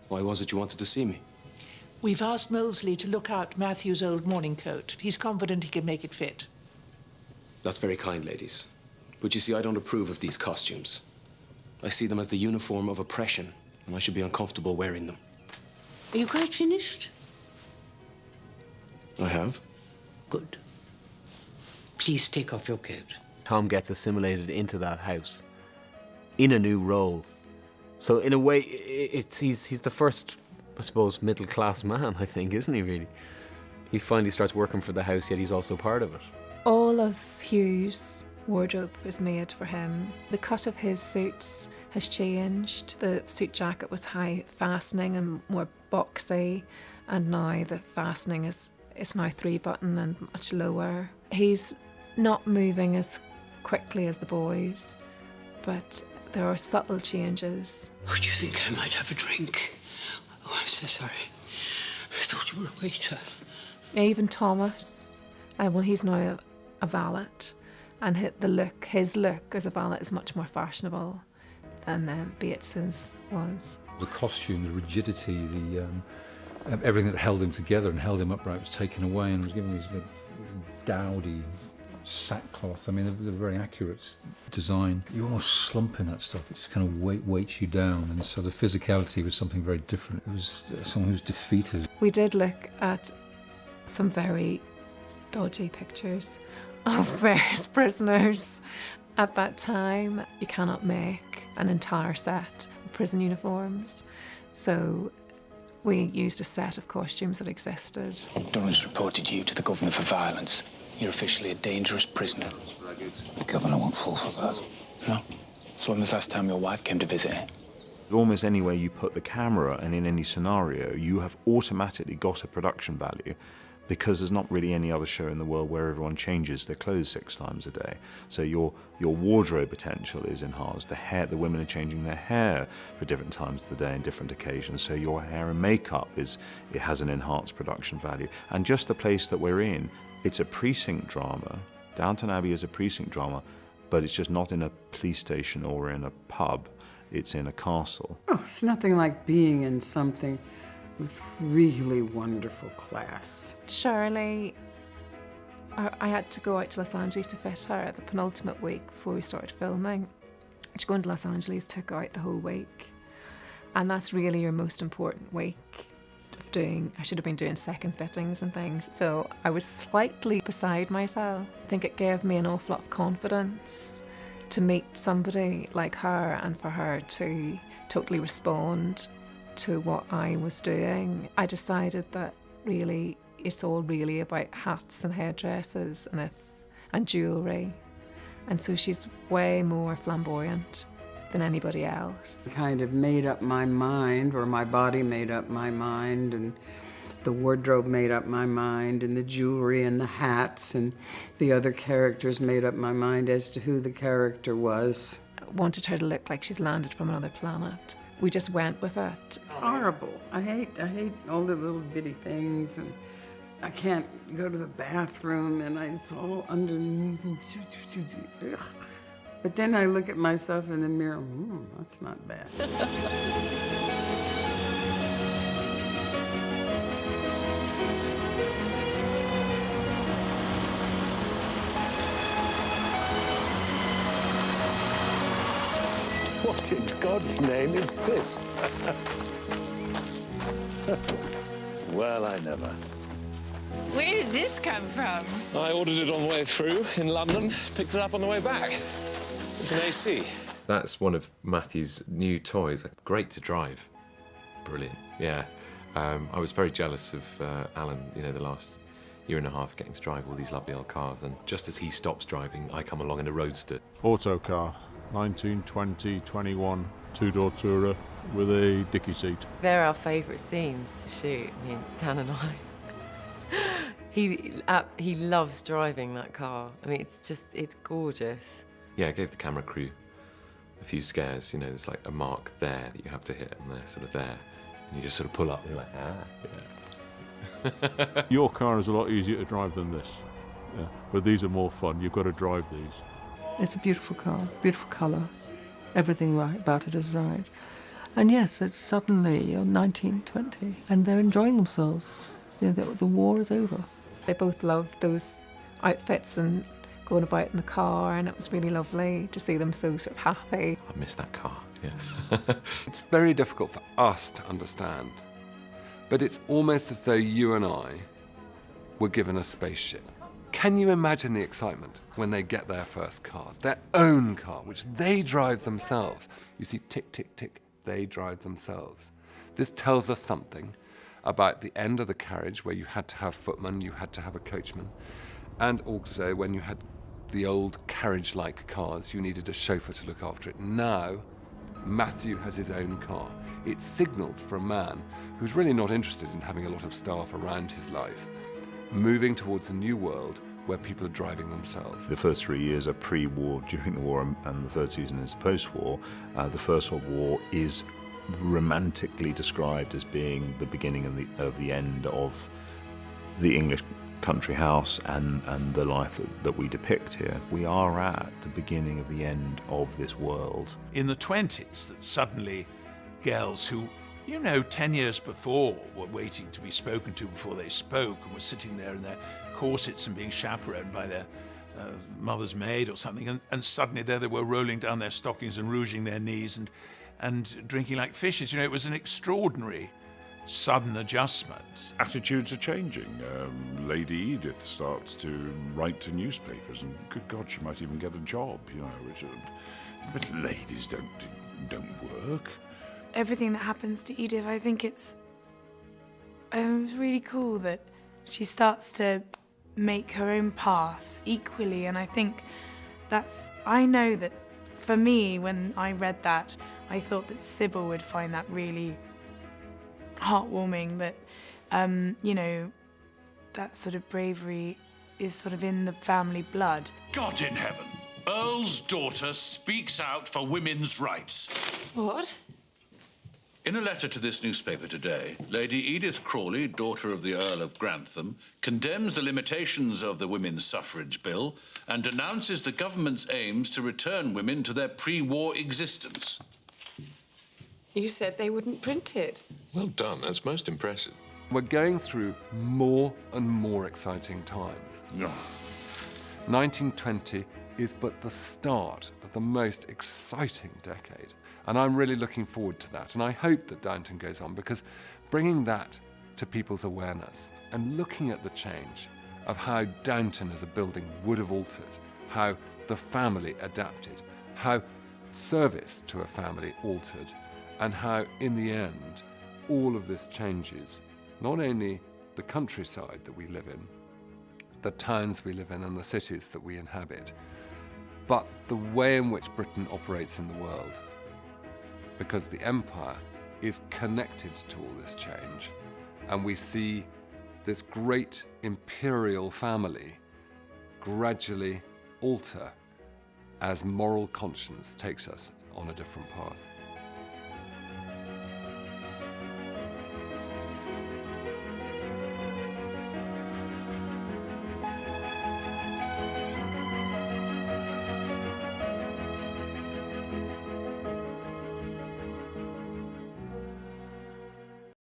Why was it you wanted to see me? We've asked Molesley to look out Matthew's old morning coat. He's confident he can make it fit. That's very kind, ladies. But you see, I don't approve of these costumes. I see them as the uniform of oppression, and I should be uncomfortable wearing them. Are you quite finished? I have. Good. Please take off your coat. Tom gets assimilated into that house in a new role. So in a way, he's the first, I suppose, middle-class man, I think, isn't he, really? He finally starts working for the house, yet he's also part of it. All of Hugh's wardrobe was made for him. The cut of his suits has changed. The suit jacket was high fastening and more boxy, and now the fastening is now 3-button and much lower. He's not moving as quickly as the boys, but there are subtle changes. Oh, do you think I might have a drink? Oh, I'm so sorry. I thought you were a waiter. Even Thomas, well, he's now a valet, and his look as a valet is much more fashionable than Bates's was. The costume, the rigidity, everything that held him together and held him upright was taken away and was given these dowdy sackcloth. I mean, they're very accurate design. You almost slump in that stuff. It just kind of weights you down. And so the physicality was something very different. It was someone who's defeated. We did look at some very dodgy pictures of various prisoners at that time. You cannot make an entire set of prison uniforms. So we used a set of costumes that existed. Durrance reported you to the governor for violence. You're officially a dangerous prisoner. The governor won't fall for that. No? So when was the last time your wife came to visit him? Almost any way you put the camera and in any scenario, you have automatically got a production value because there's not really any other show in the world where everyone changes their clothes 6 times a day. So your wardrobe potential is enhanced. The women are changing their hair for different times of the day and different occasions. So your hair and makeup it has an enhanced production value. And just the place that we're in, it's a precinct drama. Downton Abbey is a precinct drama, but it's just not in a police station or in a pub. It's in a castle. Oh, it's nothing like being in something with really wonderful class. Shirley, I had to go out to Los Angeles to fit her the penultimate week before we started filming. Going to Los Angeles took out the whole week. And that's really your most important week of doing. I should have been doing second fittings and things. So I was slightly beside myself. I think it gave me an awful lot of confidence to meet somebody like her and for her to totally respond to what I was doing. I decided that really it's all really about hats and hairdresses and jewellery. And so she's way more flamboyant than anybody else. I kind of made up my mind, or my body made up my mind, and the wardrobe made up my mind, and the jewelry and the hats and the other characters made up my mind as to who the character was. I wanted her to look like she's landed from another planet. We just went with it. It's horrible. I hate all the little bitty things, and I can't go to the bathroom, and it's all underneath. Ugh. But then I look at myself in the mirror, that's not bad. What in God's name is this? Well, I never. Where did this come from? I ordered it on the way through in London, picked it up on the way back. It's an AC. That's one of Matthew's new toys. Great to drive. Brilliant, yeah. I was very jealous of Alan, the last year and a half getting to drive all these lovely old cars, and just as he stops driving, I come along in a roadster. Autocar, 1920, 21, two-door tourer with a dicky seat. They're our favourite scenes to shoot, Dan and I. He loves driving that car. It's gorgeous. Yeah, I gave the camera crew a few scares. There's like a mark there that you have to hit, and they're sort of there. And you just sort of pull up, and you're like, yeah. Your car is a lot easier to drive than this. Yeah. But these are more fun. You've got to drive these. It's a beautiful car, beautiful colour. Everything right about it is right. And yes, it's suddenly 1920, and they're enjoying themselves. The war is over. They both loved those outfits and going about in the car, and it was really lovely to see them so sort of happy. I miss that car, yeah. It's very difficult for us to understand, but it's almost as though you and I were given a spaceship. Can you imagine the excitement when they get their first car, their own car, which they drive themselves? You see, tick, tick, tick, they drive themselves. This tells us something about the end of the carriage, where you had to have footmen, you had to have a coachman, and also when you had the old carriage-like cars, you needed a chauffeur to look after it. Now, Matthew has his own car. It signals for a man who's really not interested in having a lot of staff around his life, moving towards a new world where people are driving themselves. The first 3 years are pre-war, during the war, and the third season is post-war. The First World War is romantically described as being the beginning of the end of the English country house and the life that we depict here. We are at the beginning of the end of this world. In the 20s, that suddenly girls who, 10 years before were waiting to be spoken to before they spoke and were sitting there in their corsets and being chaperoned by their mother's maid or something, and suddenly there they were rolling down their stockings and rouging their knees and drinking like fishes. It was an extraordinary sudden adjustment. Attitudes are changing. Lady Edith starts to write to newspapers, and good God, she might even get a job, but ladies don't work. Everything that happens to Edith, I think it's really cool that she starts to make her own path equally, and I think I know that for me, when I read that, I thought that Sybil would find that really heartwarming, that, that sort of bravery is sort of in the family blood. God in heaven, Earl's daughter speaks out for women's rights. What? In a letter to this newspaper today, Lady Edith Crawley, daughter of the Earl of Grantham, condemns the limitations of the Women's Suffrage Bill and denounces the government's aims to return women to their pre-war existence. You said they wouldn't print it. Well done, that's most impressive. We're going through more and more exciting times. 1920 is but the start of the most exciting decade. And I'm really looking forward to that. And I hope that Downton goes on, because bringing that to people's awareness and looking at the change of how Downton as a building would have altered, how the family adapted, how service to a family altered, and how, in the end, all of this changes not only the countryside that we live in, the towns we live in, and the cities that we inhabit, but the way in which Britain operates in the world. Because the empire is connected to all this change, and we see this great imperial family gradually alter as moral conscience takes us on a different path.